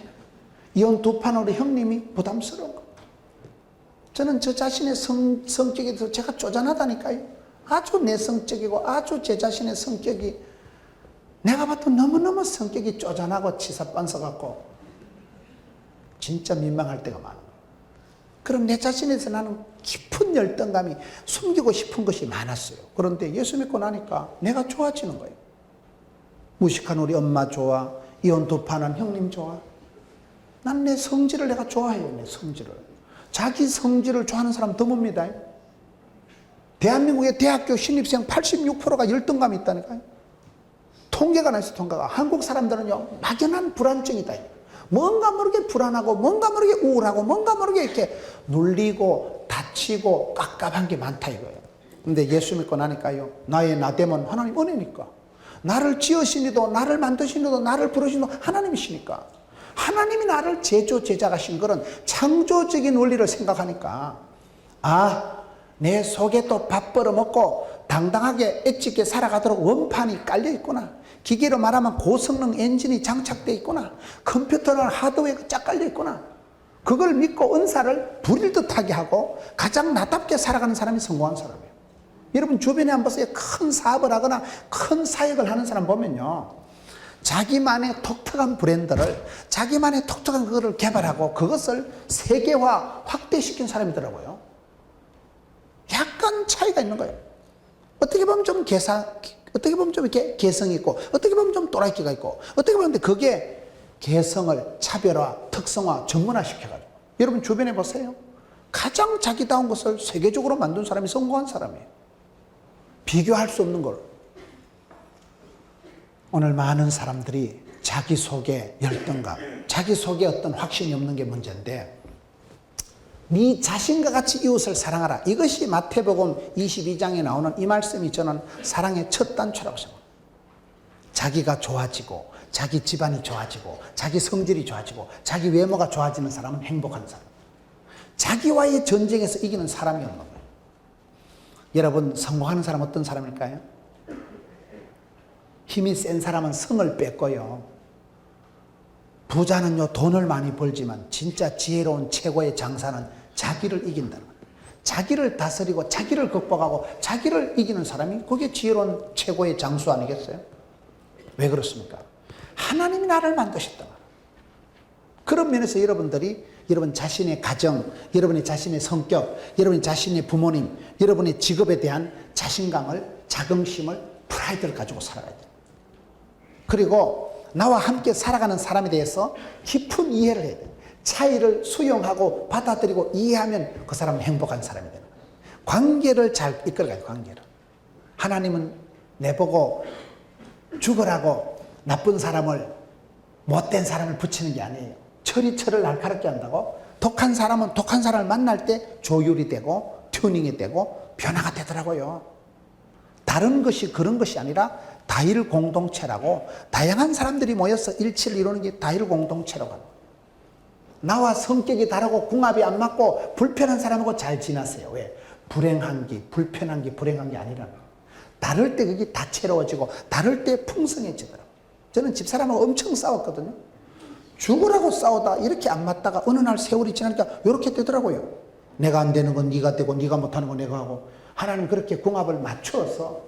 이혼 두 판 우리 형님이 부담스러운 거. 저는 저 자신의 성격에 대해서 제가 쪼잔하다니까요. 아주 내성적이고 아주 제 자신의 성격이 내가 봐도 너무너무 성격이 쪼잔하고 치사빤서 같고 진짜 민망할 때가 많아요. 그럼 내 자신에서 나는 깊은 열등감이, 숨기고 싶은 것이 많았어요. 그런데 예수 믿고 나니까 내가 좋아지는 거예요. 무식한 우리 엄마 좋아, 이혼 두 판한 형님 좋아. 난 내 성질을 내가 좋아해요. 내 성질을. 자기 성질을 좋아하는 사람 드뭅니다. 대한민국의 대학교 신입생 86%가 열등감이 있다니까요. 통계가 나있어. 통계가. 한국 사람들은요 막연한 불안증이다. 뭔가 모르게 불안하고, 뭔가 모르게 우울하고, 뭔가 모르게 이렇게 눌리고 다치고 깝깝한 게 많다 이거예요. 근데 예수 믿고 나니까요, 나의 나됨은 하나님 은혜니까. 나를 지으시니도, 나를 만드시니도, 나를 부르시니도 하나님이시니까. 하나님이 나를 제자가신 거는 창조적인 원리를 생각하니까, 아, 내 속에 또 밥 벌어먹고 당당하게 엣지있게 살아가도록 원판이 깔려 있구나. 기계로 말하면 고성능 엔진이 장착되어 있구나. 컴퓨터는 하드웨어가 쫙 깔려 있구나. 그걸 믿고 은사를 부릴 듯하게 하고 가장 나답게 살아가는 사람이 성공한 사람이에요. 여러분 주변에 한번 보세요. 큰 사업을 하거나 큰 사역을 하는 사람 보면요, 자기만의 독특한 브랜드를, 자기만의 독특한 그거를 개발하고 그것을 세계화 확대시킨 사람이더라고요. 약간 차이가 있는 거예요. 어떻게 보면 좀 어떻게 보면 좀 이렇게 개성이 있고, 어떻게 보면 좀 또라이끼가 있고, 어떻게 보면 그게 개성을 차별화, 특성화, 전문화 시켜가지고. 여러분 주변에 보세요. 가장 자기다운 것을 세계적으로 만든 사람이 성공한 사람이에요. 비교할 수 없는 걸. 오늘 많은 사람들이 자기 속에 열등감, 자기 속에 어떤 확신이 없는 게 문제인데, 네 자신과 같이 이웃을 사랑하라. 이것이 마태복음 22장에 나오는 이 말씀이 저는 사랑의 첫 단추라고 생각합니다. 자기가 좋아지고, 자기 집안이 좋아지고, 자기 성질이 좋아지고, 자기 외모가 좋아지는 사람은 행복한 사람. 자기와의 전쟁에서 이기는 사람이 없는 거예요. 여러분, 성공하는 사람 어떤 사람일까요? 힘이 센 사람은 성을 뺏고요. 부자는요 돈을 많이 벌지만 진짜 지혜로운 최고의 장사는 자기를 이긴다는 거예요. 자기를 다스리고 자기를 극복하고 자기를 이기는 사람이 그게 지혜로운 최고의 장수 아니겠어요? 왜 그렇습니까? 하나님이 나를 만드셨다. 그런 면에서 여러분들이 여러분 자신의 가정, 여러분의 자신의 성격, 여러분의 자신의 부모님, 여러분의 직업에 대한 자신감을, 자긍심을, 프라이드를 가지고 살아가야 돼요. 그리고 나와 함께 살아가는 사람에 대해서 깊은 이해를 해야 돼요. 차이를 수용하고 받아들이고 이해하면 그 사람은 행복한 사람이 되는 거예요. 관계를 잘 이끌어가요. 관계를. 하나님은 내보고 죽으라고 나쁜 사람을, 못된 사람을 붙이는 게 아니에요. 철이 철을 날카롭게 한다고. 독한 사람은 독한 사람을 만날 때 조율이 되고 튜닝이 되고 변화가 되더라고요. 다른 것이 그런 것이 아니라 다일 공동체라고, 다양한 사람들이 모여서 일치를 이루는 게 다일 공동체라고 합니다. 나와 성격이 다르고 궁합이 안 맞고 불편한 사람하고 잘 지나세요. 왜? 불행한 게, 불편한 게, 불행한 게 아니라는 거예요. 다를 때 그게 다채로워지고 다를 때 풍성해지더라고요. 저는 집사람하고 엄청 싸웠거든요. 죽으라고 싸우다 이렇게 안 맞다가 어느 날 세월이 지나니까 이렇게 되더라고요. 내가 안 되는 건 네가 되고 네가 못하는 건 내가 하고, 하나님 그렇게 궁합을 맞추어서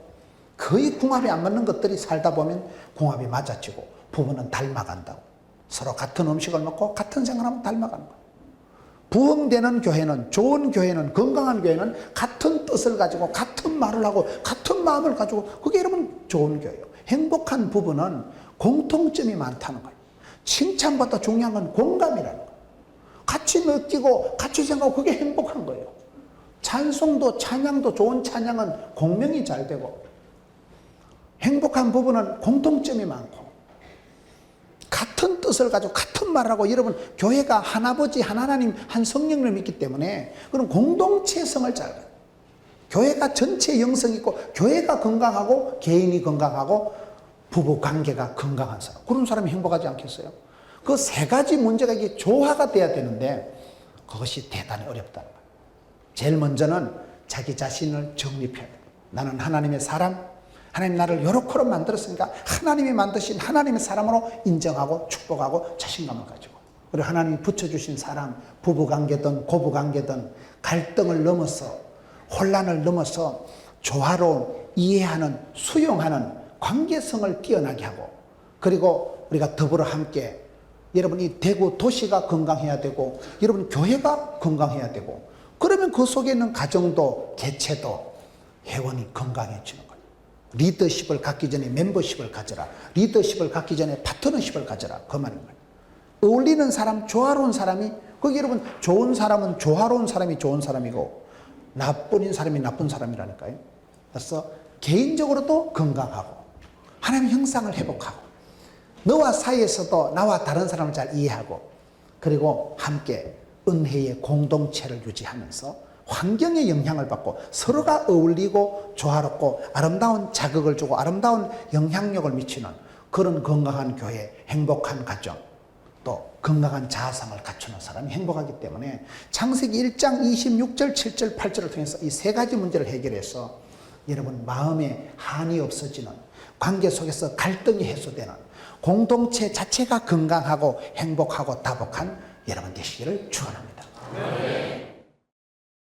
거의 궁합이 안 맞는 것들이 살다 보면 궁합이 맞아지고 부부는 닮아간다고. 서로 같은 음식을 먹고 같은 생활하면 닮아가는 거예요. 부흥되는 교회는, 좋은 교회는, 건강한 교회는 같은 뜻을 가지고 같은 말을 하고 같은 마음을 가지고, 그게 여러분 좋은 교회예요. 행복한 부부는 공통점이 많다는 거예요. 칭찬보다 중요한 건 공감이라는 거예요. 같이 느끼고 같이 생각하고 그게 행복한 거예요. 찬송도 찬양도, 좋은 찬양은 공명이 잘 되고, 행복한 부부는 공통점이 많고 같은 뜻을 가지고 같은 말을 하고, 여러분 교회가 한 아버지, 한 하나님, 한 성령을 믿기 때문에 그런 공동체성을 잘 가요. 교회가 전체 영성이 있고 교회가 건강하고 개인이 건강하고 부부 관계가 건강한 사람, 그런 사람이 행복하지 않겠어요? 그 세 가지 문제가 이게 조화가 돼야 되는데 그것이 대단히 어렵다는 거예요. 제일 먼저는 자기 자신을 정립해야 돼요. 나는 하나님의 사람, 하나님 나를 요렇게 만들었으니까 하나님이 만드신 하나님의 사람으로 인정하고 축복하고 자신감을 가지고, 그리고 하나님이 붙여주신 사람, 부부관계든 고부관계든 갈등을 넘어서, 혼란을 넘어서 조화로운, 이해하는, 수용하는 관계성을 뛰어나게 하고, 그리고 우리가 더불어 함께, 여러분 이 대구 도시가 건강해야 되고 여러분 교회가 건강해야 되고, 그러면 그 속에 있는 가정도 개체도 회원이 건강해지는 거예요. 리더십을 갖기 전에 멤버십을 가져라. 리더십을 갖기 전에 파트너십을 가져라. 그 말인 거예요. 어울리는 사람, 조화로운 사람이, 거기 여러분 좋은 사람은 조화로운 사람이 좋은 사람이고 나쁜 사람이 나쁜 사람이라니까요. 그래서 개인적으로도 건강하고 하나님의 형상을 회복하고 너와 사이에서도 나와 다른 사람을 잘 이해하고, 그리고 함께 은혜의 공동체를 유지하면서 환경의 영향을 받고 서로가 어울리고 조화롭고 아름다운 자극을 주고 아름다운 영향력을 미치는 그런 건강한 교회, 행복한 가정, 또 건강한 자아상을 갖추는 사람이 행복하기 때문에 창세기 1장 26절, 7절, 8절을 통해서 이 세 가지 문제를 해결해서 여러분 마음에 한이 없어지는, 관계 속에서 갈등이 해소되는, 공동체 자체가 건강하고 행복하고 다복한 여러분 되시기를 축원합니다.